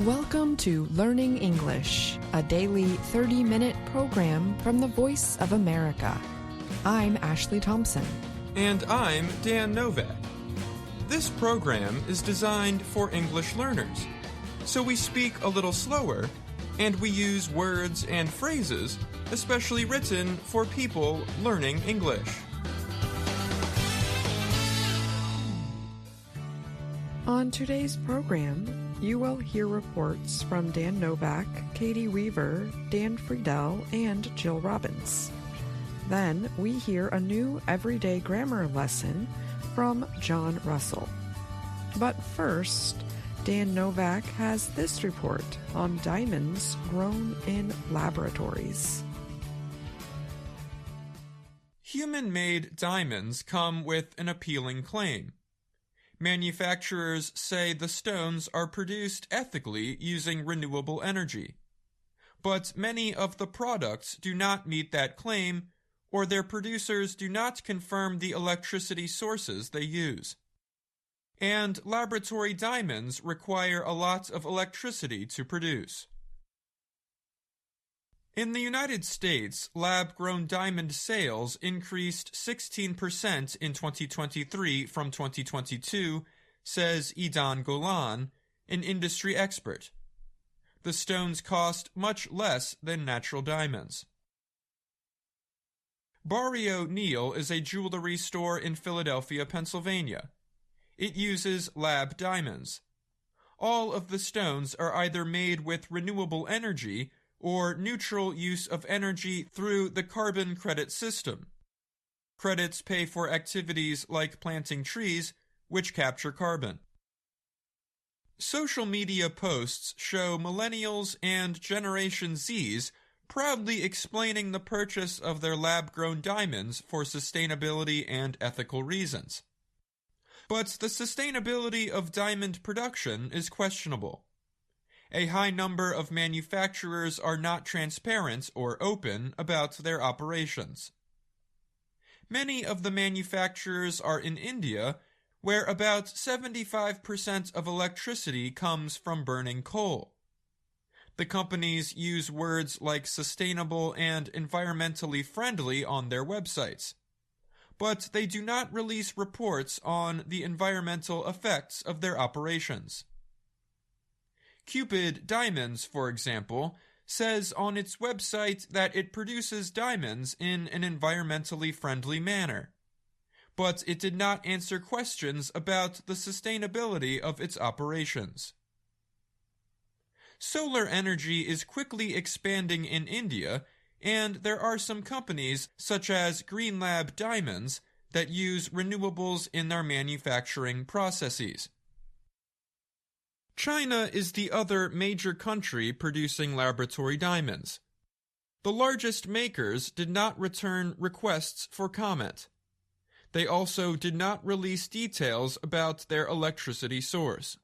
Welcome to Learning English, a daily 30-minute program from the Voice of America. I'm Ashley Thompson. And I'm Dan Novak. This program is designed for English learners, so we speak a little slower and we use words and phrases especially written for people learning English. On today's program, you will hear reports from Dan Novak, Katie Weaver, Dan Friedel, and Jill Robbins. Then we hear a new everyday grammar lesson from John Russell. But first, Dan Novak has this report on diamonds grown in laboratories. Human-made diamonds come with an appealing claim. Manufacturers say the stones are produced ethically using renewable energy. But many of the products do not meet that claim, or their producers do not confirm the electricity sources they use. And laboratory diamonds require a lot of electricity to produce. In the United States, lab-grown diamond sales increased 16% in 2023 from 2022, says Idan Golan, an industry expert. The stones cost much less than natural diamonds. Barrio Neal is a jewelry store in Philadelphia, Pennsylvania. It uses lab diamonds. All of the stones are either made with renewable energy or neutral use of energy through the carbon credit system. Credits pay for activities like planting trees, which capture carbon. Social media posts show millennials and Generation Zs proudly explaining the purchase of their lab-grown diamonds for sustainability and ethical reasons. But the sustainability of diamond production is questionable. A high number of manufacturers are not transparent or open about their operations. Many of the manufacturers are in India, where about 75% of electricity comes from burning coal. The companies use words like sustainable and environmentally friendly on their websites, but they do not release reports on the environmental effects of their operations. Cupid Diamonds, for example, says on its website that it produces diamonds in an environmentally friendly manner, but it did not answer questions about the sustainability of its operations. Solar energy is quickly expanding in India, and there are some companies, such as Green Lab Diamonds, that use renewables in their manufacturing processes. China is the other major country producing laboratory diamonds. The largest makers did not return requests for comment. They also did not release details about their electricity source.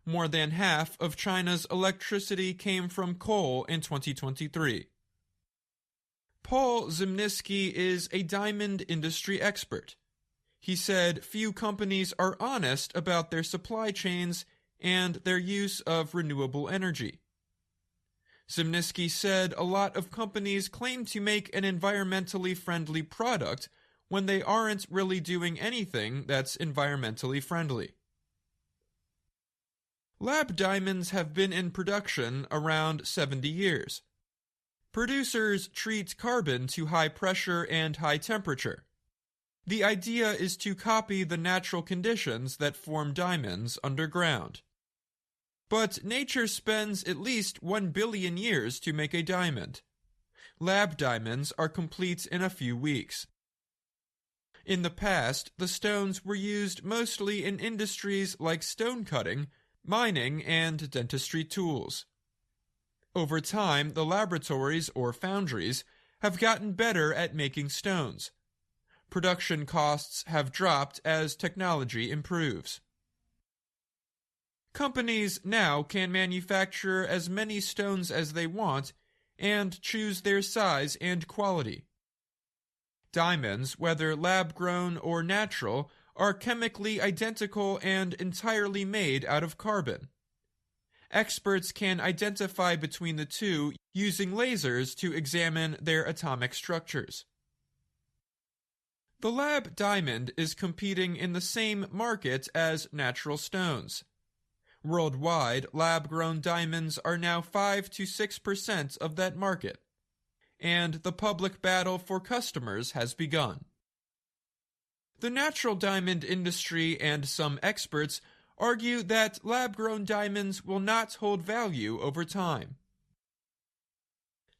More than half of China's electricity came from coal in 2023. Paul Zimnisky is a diamond industry expert. He said few companies are honest about their supply chains and their use of renewable energy. Zimnisky said a lot of companies claim to make an environmentally friendly product when they aren't really doing anything that's environmentally friendly. Lab diamonds have been in production around 70 years. Producers treat carbon to high pressure and high temperature. The idea is to copy the natural conditions that form diamonds underground. But nature spends at least 1 billion years to make a diamond. Lab diamonds are complete in a few weeks. In the past, the stones were used mostly in industries like stone cutting, mining, and dentistry tools. Over time, the laboratories or foundries have gotten better at making stones. Production costs have dropped as technology improves. Companies now can manufacture as many stones as they want and choose their size and quality. Diamonds, whether lab-grown or natural, are chemically identical and entirely made out of carbon. Experts can identify between the two using lasers to examine their atomic structures. The lab diamond is competing in the same market as natural stones. Worldwide, lab-grown diamonds are now 5 to 6% of that market, and the public battle for customers has begun. The natural diamond industry and some experts argue that lab-grown diamonds will not hold value over time.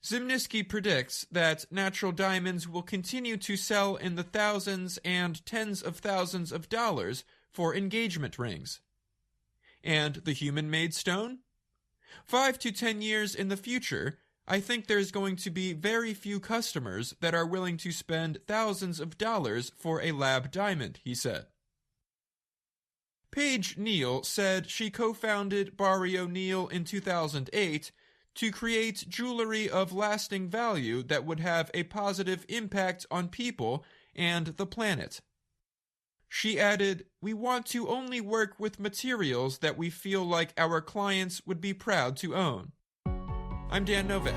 Zimnisky predicts that natural diamonds will continue to sell in the thousands and tens of thousands of dollars for engagement rings. And the human-made stone? 5 to 10 years in the future, I think there's going to be very few customers that are willing to spend thousands of dollars for a lab diamond, he said. Paige Neal said she co-founded Barry O'Neill in 2008 to create jewelry of lasting value that would have a positive impact on people and the planet. She added, "We want to only work with materials that we feel like our clients would be proud to own." I'm Dan Novak.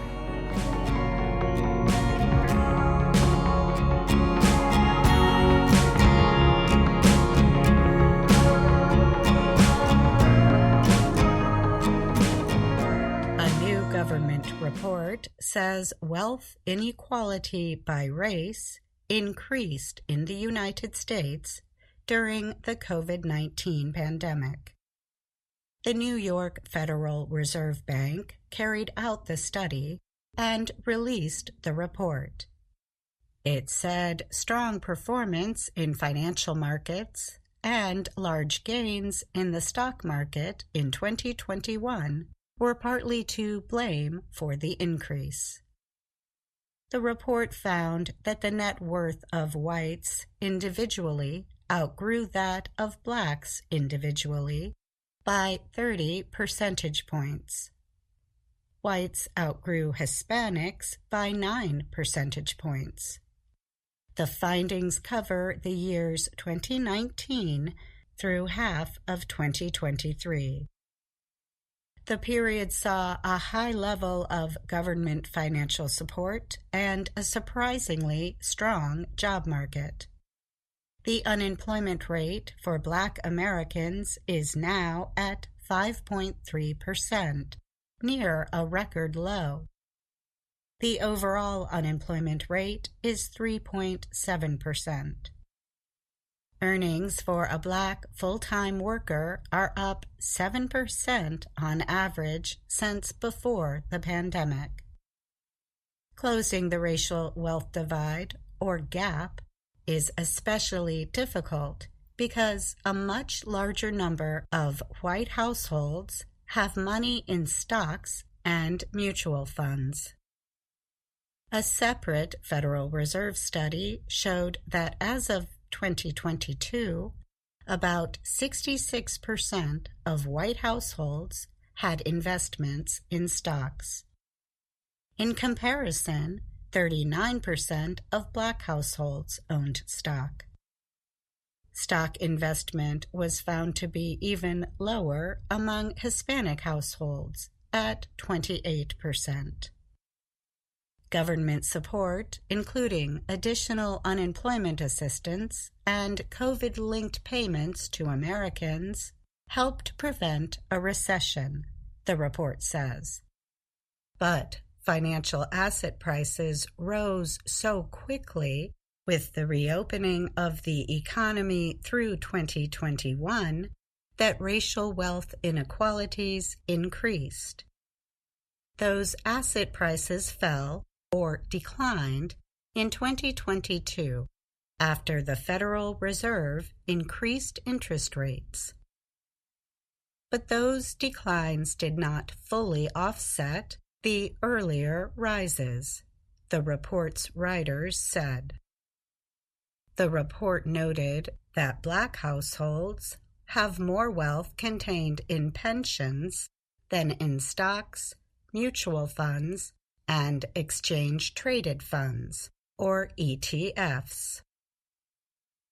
Government report says wealth inequality by race increased in the United States during the COVID-19 pandemic. The New York Federal Reserve Bank carried out the study and released the report. It said strong performance in financial markets and large gains in the stock market in 2021 were partly to blame for the increase. The report found that the net worth of whites individually outgrew that of blacks individually by 30 percentage points. Whites outgrew Hispanics by 9 percentage points. The findings cover the years 2019 through half of 2023. The period saw a high level of government financial support and a surprisingly strong job market. The unemployment rate for Black Americans is now at 5.3%, near a record low. The overall unemployment rate is 3.7%. Earnings for a Black full-time worker are up 7% on average since before the pandemic. Closing the racial wealth divide, or gap, is especially difficult because a much larger number of white households have money in stocks and mutual funds. A separate Federal Reserve study showed that as of 2022, about 66% of white households had investments in stocks. In comparison, 39% of Black households owned stock. Stock investment was found to be even lower among Hispanic households at 28%. Government support, including additional unemployment assistance and COVID-linked payments to Americans, helped prevent a recession, the report says. But financial asset prices rose so quickly with the reopening of the economy through 2021 that racial wealth inequalities increased. Those asset prices fell or declined in 2022 after the Federal Reserve increased interest rates. But those declines did not fully offset the earlier rises, the report's writers said. The report noted that Black households have more wealth contained in pensions than in stocks, mutual funds, and exchange-traded funds, or ETFs.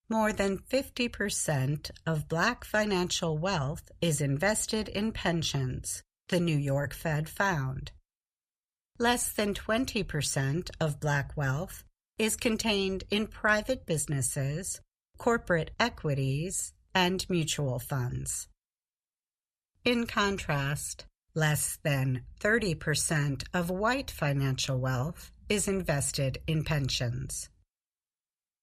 More than 50% of Black financial wealth is invested in pensions, the New York Fed found. Less than 20% of Black wealth is contained in private businesses, corporate equities, and mutual funds. In contrast, less than 30% of white financial wealth is invested in pensions.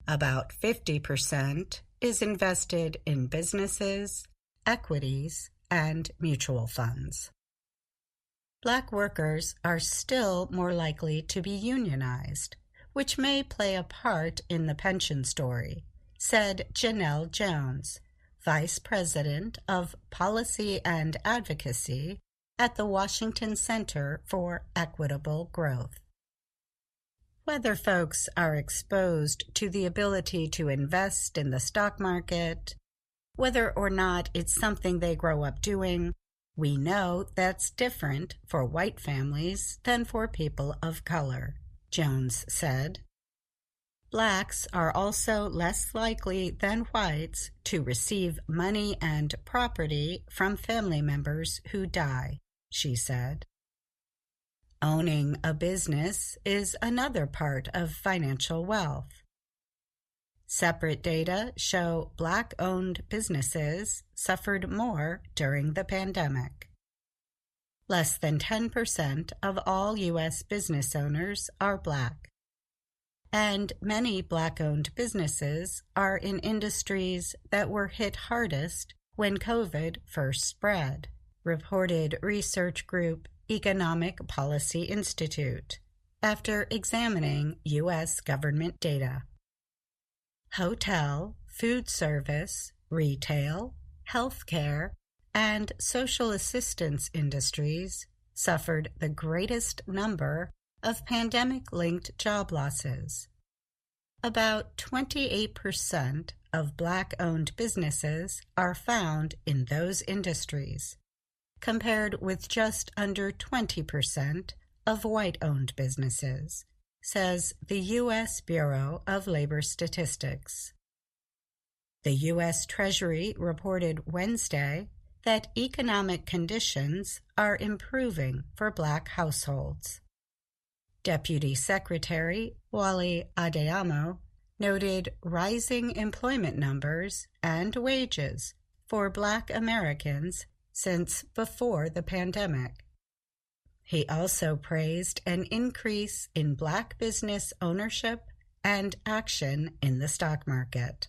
About 50% is invested in businesses, equities, and mutual funds. Black workers are still more likely to be unionized, which may play a part in the pension story, said Janelle Jones, Vice President of Policy and Advocacy at the Washington Center for Equitable Growth. Whether folks are exposed to the ability to invest in the stock market, whether or not it's something they grow up doing, we know that's different for white families than for people of color, Jones said. Blacks are also less likely than whites to receive money and property from family members who die, she said. Owning a business is another part of financial wealth. Separate data show Black-owned businesses suffered more during the pandemic. Less than 10% of all U.S. business owners are Black, and many Black-owned businesses are in industries that were hit hardest when COVID first spread, reported research group Economic Policy Institute, after examining U.S. government data. Hotel, food service, retail, healthcare, and social assistance industries suffered the greatest number of pandemic-linked job losses. About 28% of Black-owned businesses are found in those industries, compared with just under 20% of white-owned businesses, says the U.S. Bureau of Labor Statistics. The U.S. Treasury reported Wednesday that economic conditions are improving for Black households. Deputy Secretary Wally Adeyemo noted rising employment numbers and wages for Black Americans since before the pandemic. He also praised an increase in Black business ownership and action in the stock market.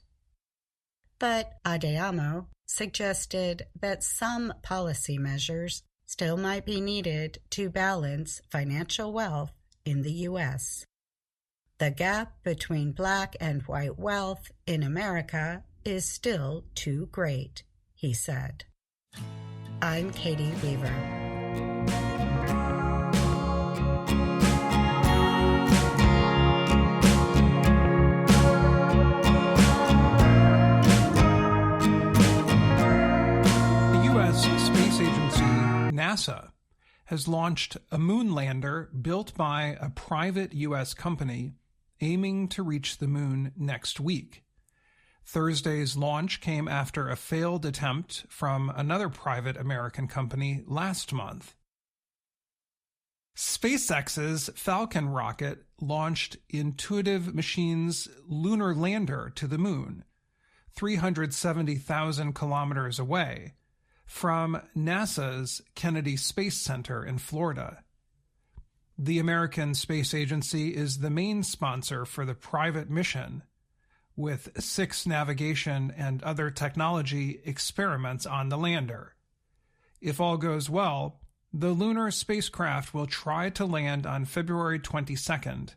But Adeyemo suggested that some policy measures still might be needed to balance financial wealth in the U.S. The gap between Black and white wealth in America is still too great, he said. I'm Katie Weaver. Space agency NASA has launched a moon lander built by a private U.S. company aiming to reach the moon next week. Thursday's launch came after a failed attempt from another private American company last month. SpaceX's Falcon rocket launched Intuitive Machines' lunar lander to the moon, 370,000 kilometers away, from NASA's Kennedy Space Center in Florida. The American Space Agency is the main sponsor for the private mission, with 6 navigation and other technology experiments on the lander. If all goes well, the lunar spacecraft will try to land on February 22nd,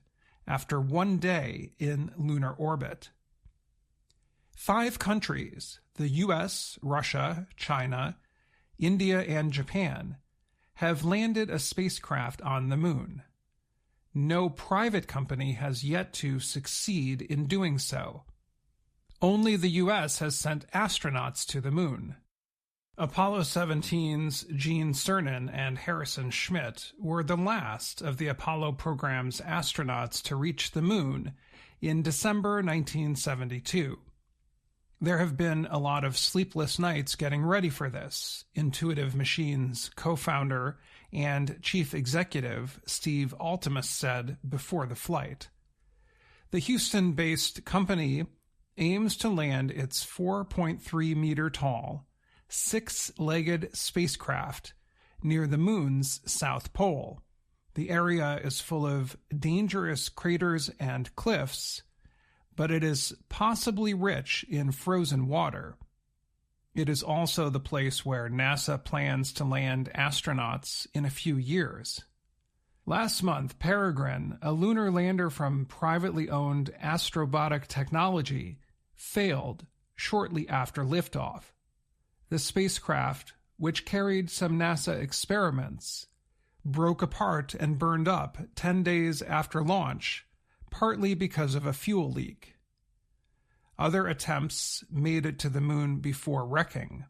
after 1 day in lunar orbit. 5 countries, the U.S., Russia, China, India, and Japan, have landed a spacecraft on the moon. No private company has yet to succeed in doing so. Only the U.S. has sent astronauts to the moon. Apollo 17's Gene Cernan and Harrison Schmitt were the last of the Apollo program's astronauts to reach the moon in December 1972. There have been a lot of sleepless nights getting ready for this, Intuitive Machines co-founder and chief executive Steve Altemus said before the flight. The Houston-based company aims to land its 4.3-meter-tall, six-legged spacecraft near the moon's south pole. The area is full of dangerous craters and cliffs, but it is possibly rich in frozen water. It is also the place where NASA plans to land astronauts in a few years. Last month, Peregrine, a lunar lander from privately owned Astrobotic Technology, failed shortly after liftoff. The spacecraft, which carried some NASA experiments, broke apart and burned up 10 days after launch, partly because of a fuel leak. Other attempts made it to the moon before wrecking.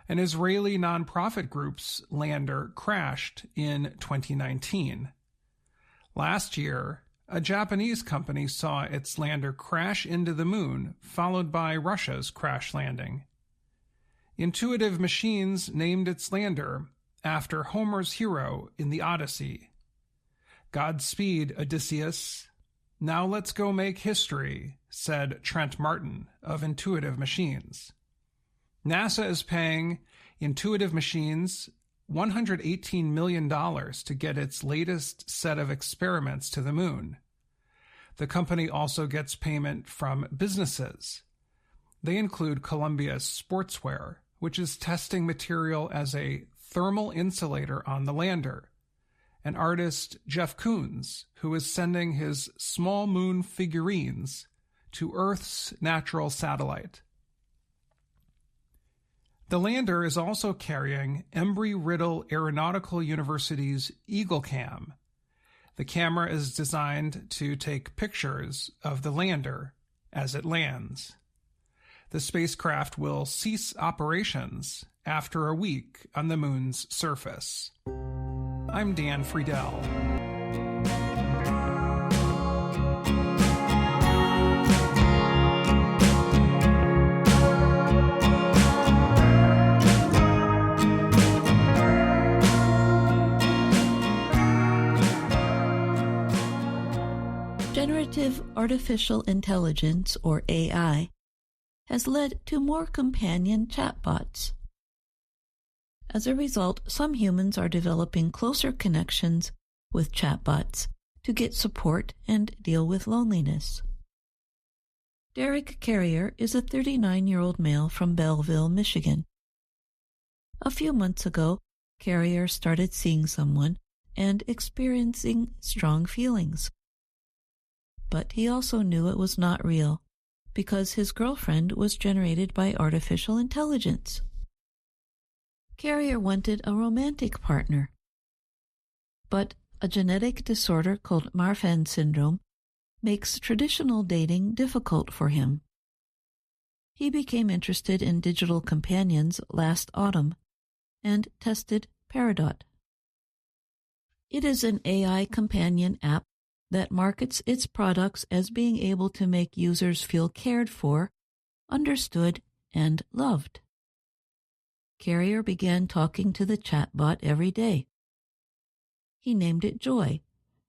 An Israeli nonprofit group's lander crashed in 2019. Last year, a Japanese company saw its lander crash into the moon, followed by Russia's crash landing. Intuitive Machines named its lander after Homer's hero in the Odyssey. Godspeed, Odysseus. Now let's go make history, said Trent Martin of Intuitive Machines. NASA is paying Intuitive Machines $118 million to get its latest set of experiments to the moon. The company also gets payment from businesses. They include Columbia Sportswear, which is testing material as a thermal insulator on the lander, and artist Jeff Koons, who is sending his small moon figurines to Earth's natural satellite. The lander is also carrying Embry-Riddle Aeronautical University's EagleCam. The camera is designed to take pictures of the lander as it lands. The spacecraft will cease operations after a week on the moon's surface. I'm Dan Friedel. Generative artificial intelligence, or AI, has led to more companion chatbots. As a result, some humans are developing closer connections with chatbots to get support and deal with loneliness. Derek Carrier is a 39-year-old male from Belleville, Michigan. A few months ago, Carrier started seeing someone and experiencing strong feelings. But he also knew it was not real, because his girlfriend was generated by artificial intelligence. Carrier wanted a romantic partner. But a genetic disorder called Marfan syndrome makes traditional dating difficult for him. He became interested in digital companions last autumn and tested Peridot. It is an AI companion app that markets its products as being able to make users feel cared for, understood, and loved. Carrier began talking to the chatbot every day. He named it Joy,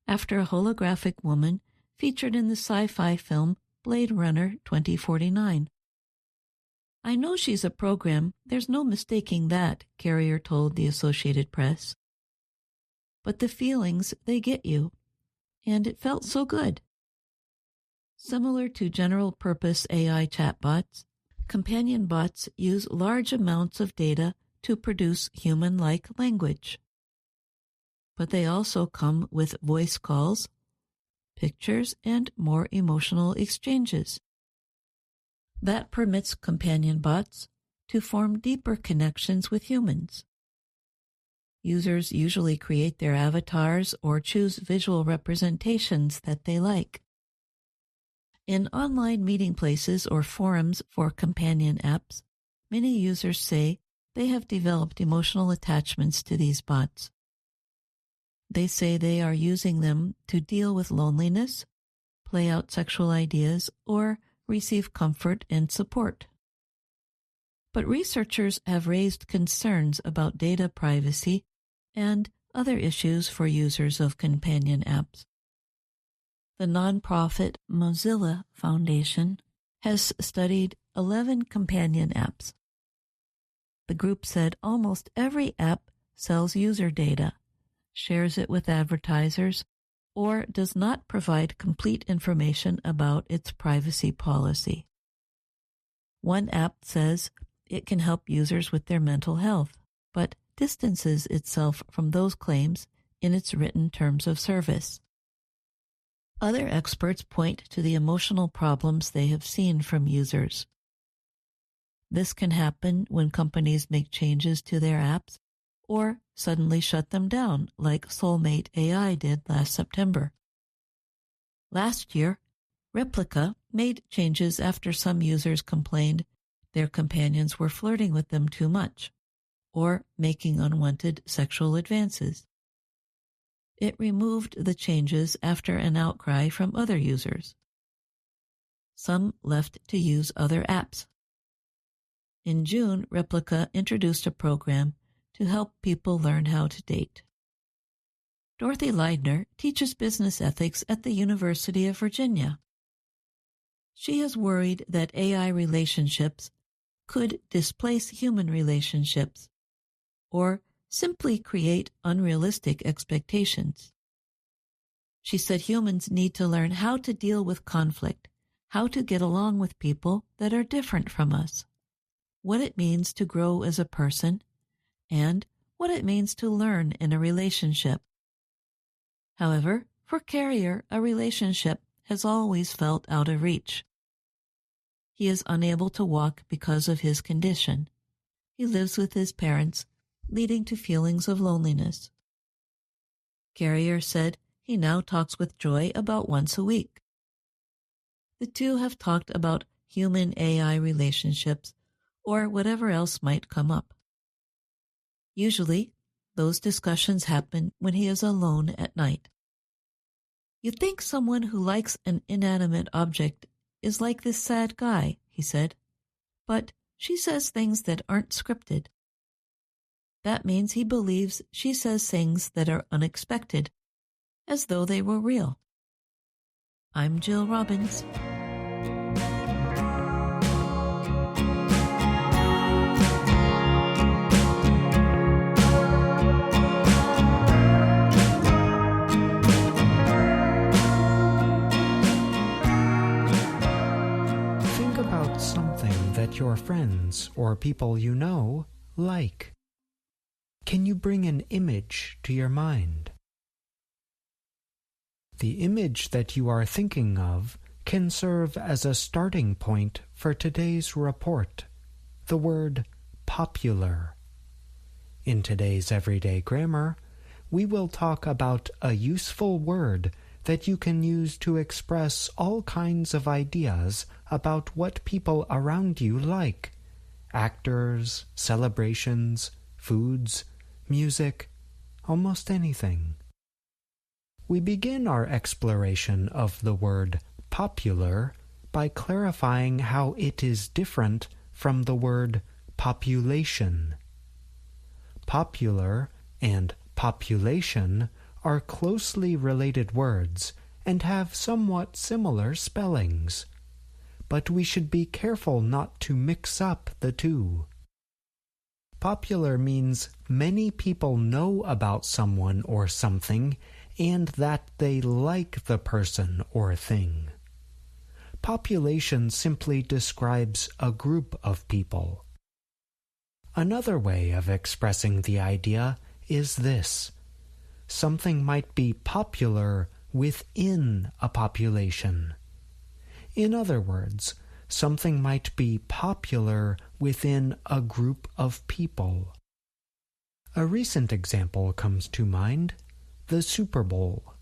after a holographic woman featured in the sci-fi film Blade Runner 2049. "I know she's a program, there's no mistaking that," Carrier told the Associated Press. "But the feelings, they get you. And it felt so good." Similar to general-purpose AI chatbots, companion bots use large amounts of data to produce human-like language. But they also come with voice calls, pictures, and more emotional exchanges. That permits companion bots to form deeper connections with humans. Users usually create their avatars or choose visual representations that they like. In online meeting places or forums for companion apps, many users say they have developed emotional attachments to these bots. They say they are using them to deal with loneliness, play out sexual ideas, or receive comfort and support. but researchers have raised concerns about data privacy and other issues for users of companion apps. The nonprofit Mozilla Foundation has studied 11 companion apps. The group said almost every app sells user data, shares it with advertisers, or does not provide complete information about its privacy policy. One app says it can help users with their mental health, but distances itself from those claims in its written terms of service. Other experts point to the emotional problems they have seen from users. This can happen when companies make changes to their apps or suddenly shut them down, like Soulmate AI did last September. Last year, Replica made changes after some users complained their companions were flirting with them too much or making unwanted sexual advances. It removed the changes after an outcry from other users. Some left to use other apps. In June, Replica introduced a program to help people learn how to date. Dorothy Leidner teaches business ethics at the University of Virginia. She is worried that AI relationships could displace human relationships or simply create unrealistic expectations. She said humans need to learn how to deal with conflict, how to get along with people that are different from us, what it means to grow as a person, and what it means to learn in a relationship. However, for Carrier, a relationship has always felt out of reach. He is unable to walk because of his condition. He lives with his parents, leading to feelings of loneliness. Carrier said he now talks with Joy about once a week. The two have talked about human-AI relationships or whatever else might come up. Usually, those discussions happen when he is alone at night. "You'd think someone who likes an inanimate object is like this sad guy," he said, "but she says things that aren't scripted." That means he believes she says things that are unexpected, as though they were real. I'm Jill Robbins. Think about something that your friends or people you know like. Can you bring an image to your mind? The image that you are thinking of can serve as a starting point for today's report, the word popular. In today's everyday grammar, we will talk about a useful word that you can use to express all kinds of ideas about what people around you like: actors, celebrations, foods, music, almost anything. We begin our exploration of the word popular by clarifying how it is different from the word population. Popular and population are closely related words and have somewhat similar spellings, but we should be careful not to mix up the two. Popular means many people know about someone or something and that they like the person or thing. Population simply describes a group of people. Another way of expressing the idea is this: something might be popular within a population. In other words, something might be popular within a group of people. A recent example comes to mind: the Super Bowl.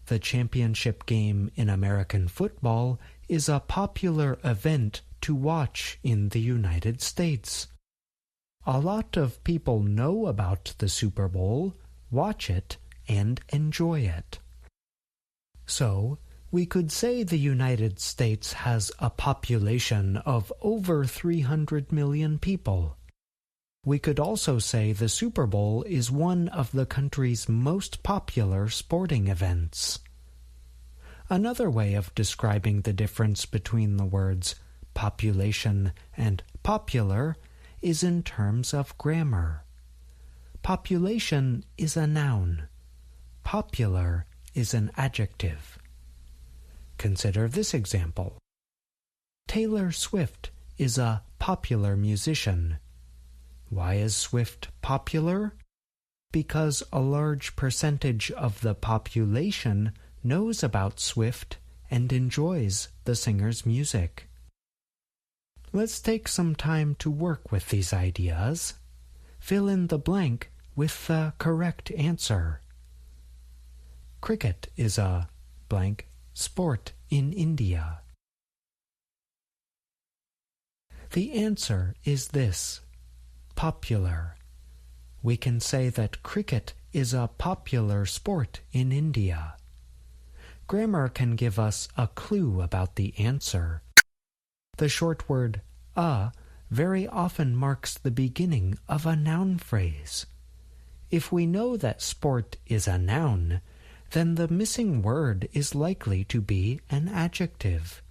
The championship game in American football is a popular event to watch in the United States. A lot of people know about the Super Bowl, watch it, and enjoy it. So, We could say the United States has a population of over 300 million people. We could also say the Super Bowl is one of the country's most popular sporting events. Another way of describing the difference between the words population and popular is in terms of grammar. Population is a noun. Popular is an adjective. Consider this example. Taylor Swift is a popular musician. Why is Swift popular? Because a large percentage of the population knows about Swift and enjoys the singer's music. Let's take some time to work with these ideas. Fill in the blank with the correct answer. Cricket is a blank sport in India. The answer is this: popular. We can say that cricket is a popular sport in India. Grammar can give us a clue about the answer. The short word "a" very often marks the beginning of a noun phrase. If we know that sport is a noun, then the missing word is likely to be an adjective.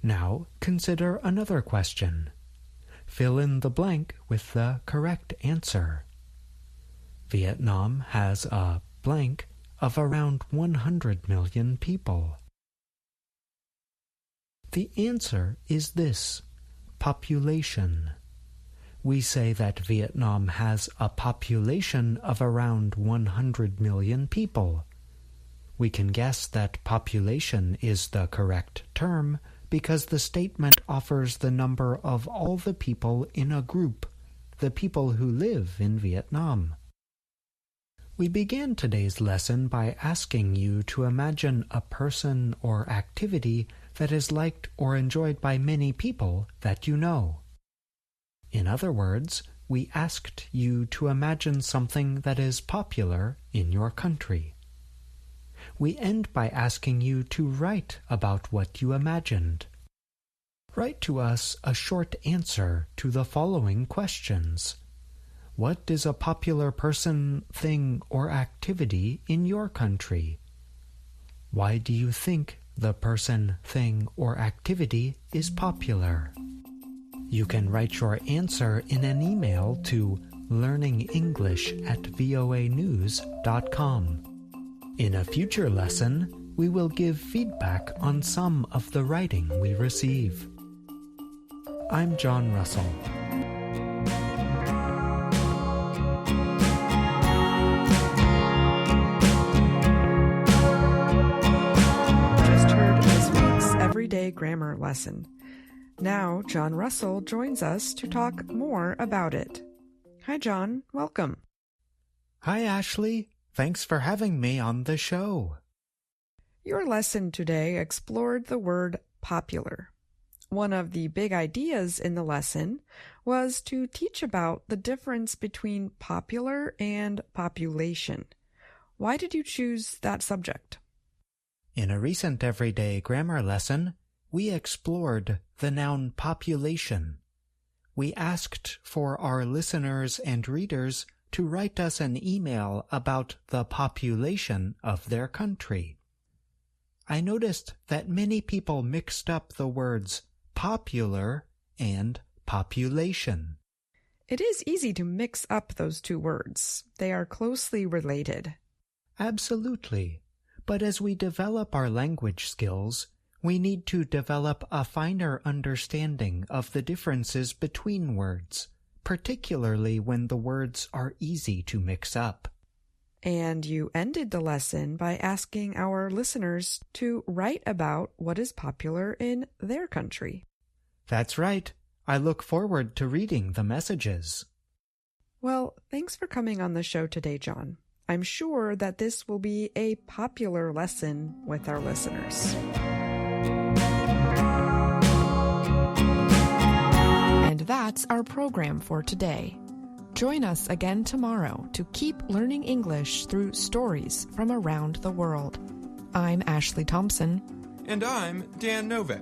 Now consider another question. Fill in the blank with the correct answer. Vietnam has a blank of around 100 million people. The answer is this: population. We say that Vietnam has a population of around 100 million people. We can guess that population is the correct term because the statement offers the number of all the people in a group, the people who live in Vietnam. We began today's lesson by asking you to imagine a person or activity that is liked or enjoyed by many people that you know. In other words, we asked you to imagine something that is popular in your country. We end by asking you to write about what you imagined. Write to us a short answer to the following questions. What is a popular person, thing, or activity in your country? Why do you think the person, thing, or activity is popular? You can write your answer in an email to learningenglish@voanews.com. In a future lesson, we will give feedback on some of the writing we receive. I'm John Russell. Just heard this week's Everyday Grammar lesson. Now, John Russell joins us to talk more about it. Hi, John. Welcome. Hi, Ashley. Thanks for having me on the show. Your lesson today explored the word popular. One of the big ideas in the lesson was to teach about the difference between popular and population. Why did you choose that subject? In a recent Everyday Grammar lesson, we explored the noun population. We asked for our listeners and readers to write us an email about the population of their country. I noticed that many people mixed up the words popular and population. It is easy to mix up those two words. They are closely related. Absolutely. But as we develop our language skills, we need to develop a finer understanding of the differences between words, particularly when the words are easy to mix up. And you ended the lesson by asking our listeners to write about what is popular in their country. That's right. I look forward to reading the messages. Well, thanks for coming on the show today, John. I'm sure that this will be a popular lesson with our listeners. And that's our program for today. Join us again tomorrow to keep learning English through stories from around the world. I'm Ashley Thompson. And I'm Dan Novak.